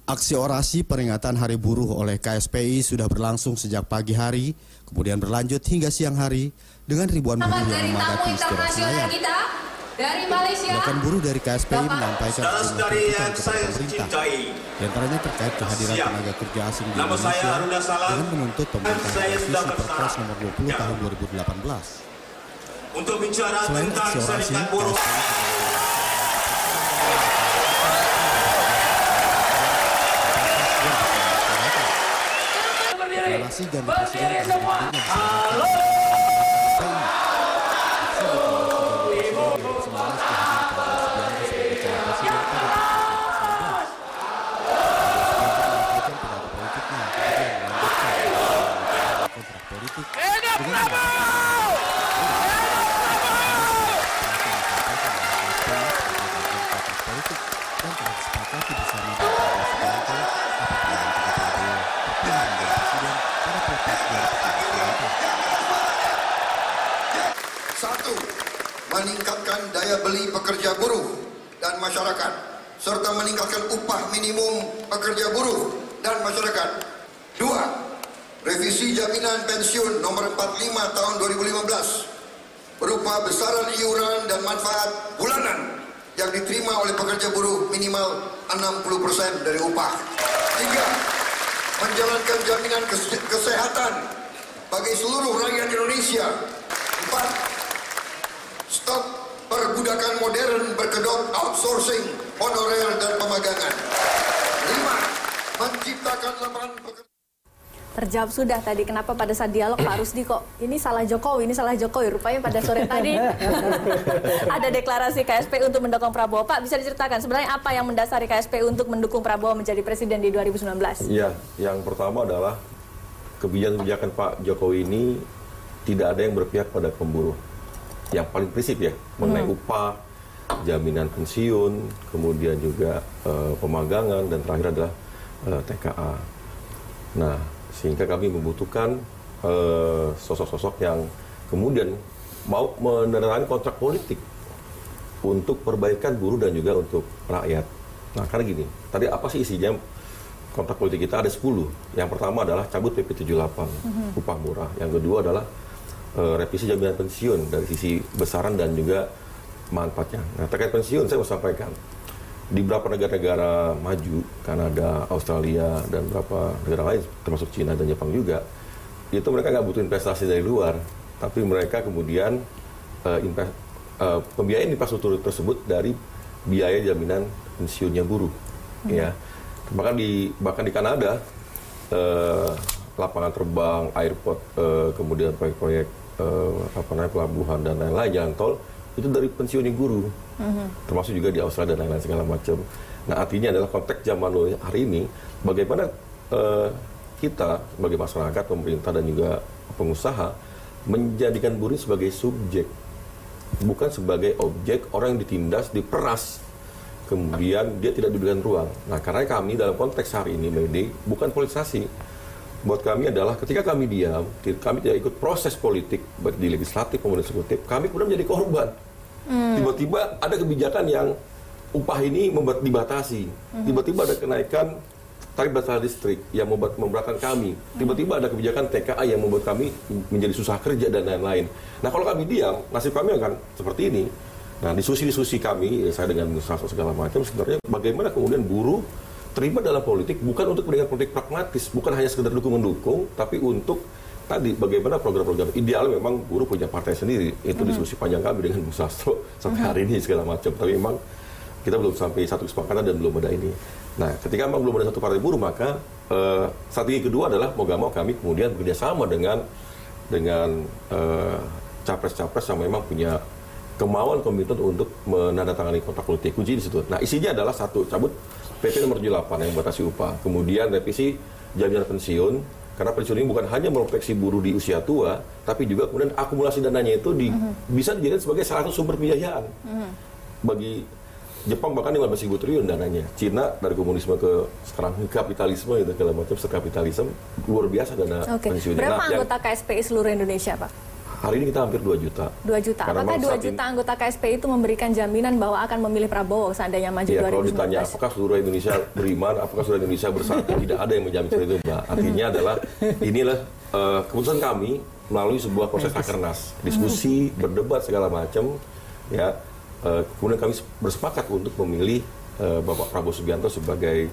Aksi orasi peringatan Hari Buruh oleh KSPI sudah berlangsung sejak pagi hari, kemudian berlanjut hingga siang hari dengan ribuan buruh yang memadati Istora Senayan. Bahkan buruh dari KSPI menyampaikan sejumlah tuntutan kepada pemerintah, di antaranya terkait kehadiran tenaga kerja asing di Indonesia dengan menuntut pemerintah merevisi Perpres nomor 20 tahun 2018. Untuk bicara Selain tentang aksi orasi, serikat buruh. Deklarasi ganti presiden Satu, meningkatkan daya beli pekerja buruh dan masyarakat, serta meningkatkan upah minimum pekerja buruh dan masyarakat. Dua, revisi jaminan pensiun nomor 45 tahun 2015 berupa besaran iuran dan manfaat bulanan yang diterima oleh pekerja buruh minimal 60% dari upah. Tiga, menjalankan jaminan kesehatan bagi seluruh rakyat Indonesia. Empat, stop perbudakan modern berkedok outsourcing, honorer dan pemagangan. Lima, menciptakan lapangan pekerjaan. Terjawab sudah tadi, kenapa pada saat dialog Pak Rusdi kok ini salah Jokowi, rupanya pada sore tadi ada deklarasi KSPI untuk mendukung Prabowo. Pak, bisa diceritakan sebenarnya apa yang mendasari KSPI untuk mendukung Prabowo menjadi presiden di 2019? Iya, yang pertama adalah kebijakan Pak Jokowi ini tidak ada yang berpihak pada pemburuh. Yang paling prinsip ya, mengenai upah, jaminan pensiun, kemudian juga pemagangan, dan terakhir adalah TKA. Nah, sehingga kami membutuhkan sosok-sosok yang kemudian mau menerangi kontrak politik untuk perbaikan buruh dan juga untuk rakyat. Nah, karena gini, tadi apa sih isinya kontrak politik kita? Ada 10. Yang pertama adalah cabut PP 78, upah murah. Yang kedua adalah revisi jaminan pensiun dari sisi besaran dan juga manfaatnya. Nah, terkait pensiun saya mau sampaikan, di beberapa negara-negara maju, Kanada, Australia, dan beberapa negara lain, termasuk Cina dan Jepang juga, itu mereka nggak butuh investasi dari luar, tapi mereka kemudian pembiayaan infrastruktur tersebut dari biaya jaminan pensiunnya buruh. Ya, bahkan di Kanada, lapangan terbang, airport, kemudian proyek-proyek pelabuhan dan lain-lain, jalan tol, itu dari pensiunnya guru, termasuk juga di Australia dan lain-lain segala macam. Nah, artinya adalah konteks zaman hari ini, bagaimana kita sebagai masyarakat, pemerintah dan juga pengusaha menjadikan buruh sebagai subjek, bukan sebagai objek orang yang ditindas, diperas, kemudian dia tidak diberikan ruang. Nah, karena kami dalam konteks hari ini, Lady, bukan politisasi. Buat kami adalah ketika kami diam, kami tidak ikut proses politik baik di legislatif maupun eksekutif, kami kemudian menjadi korban. Tiba-tiba ada kebijakan yang upah ini membuat dibatasi. Tiba-tiba ada kenaikan tarif batas listrik yang memberatkan kami. Tiba-tiba ada kebijakan TKA yang membuat kami menjadi susah kerja dan lain-lain. Nah, kalau kami diam, nasib kami akan seperti ini. Nah, diskusi kami, saya dengan segala macam, sebenarnya bagaimana kemudian buruh terlibat dalam politik, bukan untuk kepentingan politik pragmatis, bukan hanya sekedar dukung-mendukung, tapi untuk tadi bagaimana program-program ideal. Memang buruh punya partai sendiri, itu diskusi panjang kami dengan Bung Sastro sampai hari ini segala macam, tapi memang kita belum sampai satu kesepakatan dan belum ada ini. Nah, ketika memang belum ada satu partai buruh, maka strategi kedua adalah mau gak mau kami kemudian bekerjasama dengan capres-capres yang memang punya kemauan komitmen untuk menandatangani kontrak politik. Kunci di situ. Nah, isinya adalah satu, cabut PP nomor 78 yang membatasi upah, kemudian revisi jaminan pensiun, karena pensiun ini bukan hanya memproteksi buruh di usia tua, tapi juga kemudian akumulasi dananya itu bisa dijadikan sebagai salah satu sumber pembiayaan. Bagi Jepang bahkan 15.000 triliun dananya, Cina dari komunisme ke sekarang kapitalisme itu segala macam, sekapitalisme luar biasa dana pensiunnya. Berapa anggota KSPI seluruh Indonesia, Pak? Hari ini kita hampir 2 juta. 2 juta. Karena Apakah 2 juta anggota KSPI itu memberikan jaminan bahwa akan memilih Prabowo seandainya maju 2019? Kalau ditanya apakah seluruh Indonesia beriman, apakah seluruh Indonesia bersatu, tidak ada yang menjamin seperti itu, Mbak. Artinya adalah inilah keputusan kami melalui sebuah proses rakernas, diskusi, berdebat segala macam, ya. Kemudian kami bersepakat untuk memilih Bapak Prabowo Subianto sebagai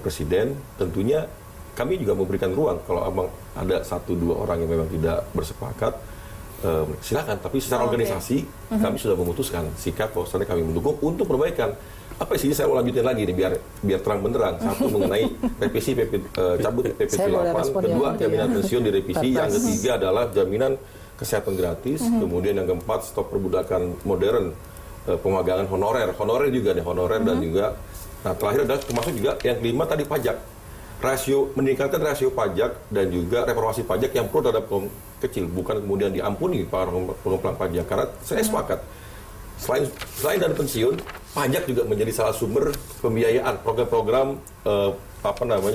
presiden. Tentunya kami juga memberikan ruang kalau abang ada 1-2 orang yang memang tidak bersepakat, silakan. Tapi secara organisasi kami sudah memutuskan sikap bahwasannya kami mendukung untuk perbaikan. Apa sih, saya mau lanjutin lagi nih biar terang benderang. Satu, mengenai revisi cabut PP 78, kedua jaminan pensiun direvisi, yang ketiga adalah jaminan kesehatan gratis, kemudian yang keempat stop perbudakan modern, pemagangan honorer juga nih, honorer dan juga, nah terakhir adalah termasuk juga yang kelima tadi pajak. Meningkatkan rasio pajak dan juga reformasi pajak yang pro terhadap kaum kecil, bukan kemudian diampuni para pengemplang pajak. Karena saya sepakat, selain dari pensiun, pajak juga menjadi salah sumber pembiayaan program-program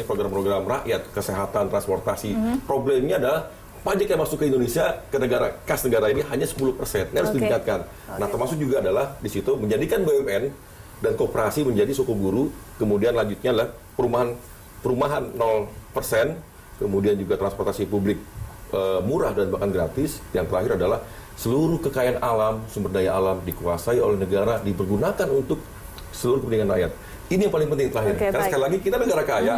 program-program rakyat, kesehatan, transportasi. Problemnya adalah pajak yang masuk ke Indonesia ke negara kas negara ini hanya 10%, harus ditingkatkan. Nah, termasuk juga adalah di situ menjadikan BUMN dan koperasi menjadi suku guru, kemudian lanjutnya adalah perumahan 0%, kemudian juga transportasi publik murah dan bahkan gratis. Yang terakhir adalah seluruh kekayaan alam, sumber daya alam dikuasai oleh negara, dipergunakan untuk seluruh kepentingan rakyat. Ini yang paling penting terakhir. Karena sekali lagi kita negara kaya,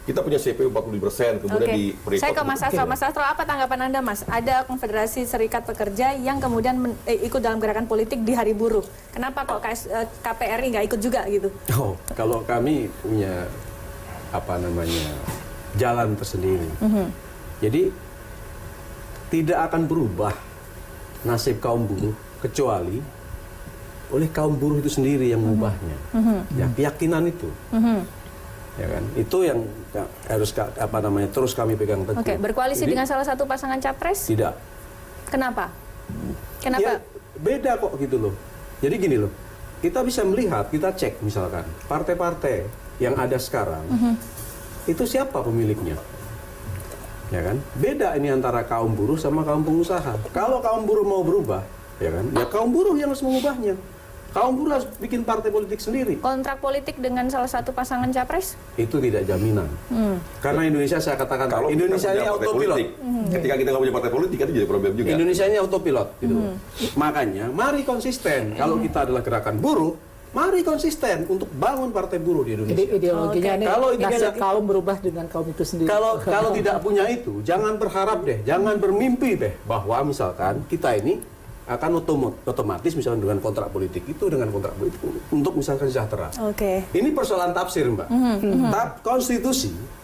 kita punya CPO 40%, kemudian di Saya ke Mas Sastro. Mas Sastro, apa tanggapan Anda, Mas? Ada Konfederasi Serikat Pekerja yang kemudian ikut dalam gerakan politik di Hari Buruh. Kenapa kok KPRI nggak ikut juga gitu? Oh, kalau kami punya jalan tersendiri. Jadi tidak akan berubah nasib kaum buruh kecuali oleh kaum buruh itu sendiri yang mengubahnya. Ya, keyakinan itu. Ya kan? Itu yang harus terus kami pegang teguh. Oke, berkoalisi dengan salah satu pasangan capres? Tidak. Kenapa? Ya, beda kok gitu loh. Jadi gini loh. Kita bisa melihat, kita cek misalkan partai-partai yang ada sekarang, itu siapa pemiliknya? Ya kan? Beda ini antara kaum buruh sama kaum pengusaha. Kalau kaum buruh mau berubah, ya kan? Ya kaum buruh yang harus mengubahnya. Kaum buruh harus bikin partai politik sendiri. Kontrak politik dengan salah satu pasangan capres? Itu tidak jaminan. Karena Indonesia, saya katakan, kalau Indonesia ini autopilot. Ketika kita nggak punya partai politik, itu jadi problem juga. Indonesia ini autopilot. Gitu. Makanya, mari konsisten. Kalau kita adalah gerakan buruh, mari konsisten untuk bangun partai buruh di Indonesia. Jadi ideologinya ini kalau kaum berubah dengan kaum itu sendiri. Kalau tidak punya itu, jangan berharap deh, jangan bermimpi deh bahwa misalkan kita ini akan otomatis misalkan dengan kontrak politik itu, dengan kontrak politik untuk misalkan sejahtera. Ini persoalan tafsir, Mbak.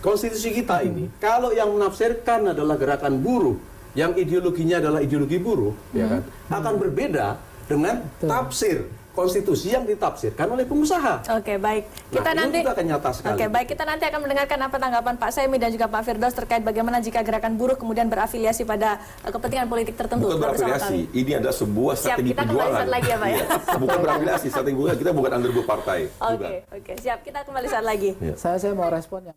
Konstitusi kita ini, kalau yang menafsirkan adalah gerakan buruh, yang ideologinya adalah ideologi buruh, ya kan, akan berbeda dengan tafsir konstitusi yang ditafsirkan oleh pengusaha. Oke, baik. Kita nanti akan nyata sekali. Oke, baik. Kita nanti akan mendengarkan apa tanggapan Pak Semi dan juga Pak Firdaus terkait bagaimana jika gerakan buruh kemudian berafiliasi pada kepentingan politik tertentu. Bukan berafiliasi, ini adalah sebuah strategi perjuangan. Kita kembali saat lagi ya, Pak ya. Bukan berafiliasi, strategi perjuangan. Kita bukan underdog partai. Oke, siap. Kita kembali saat lagi. Saya mau respon ya.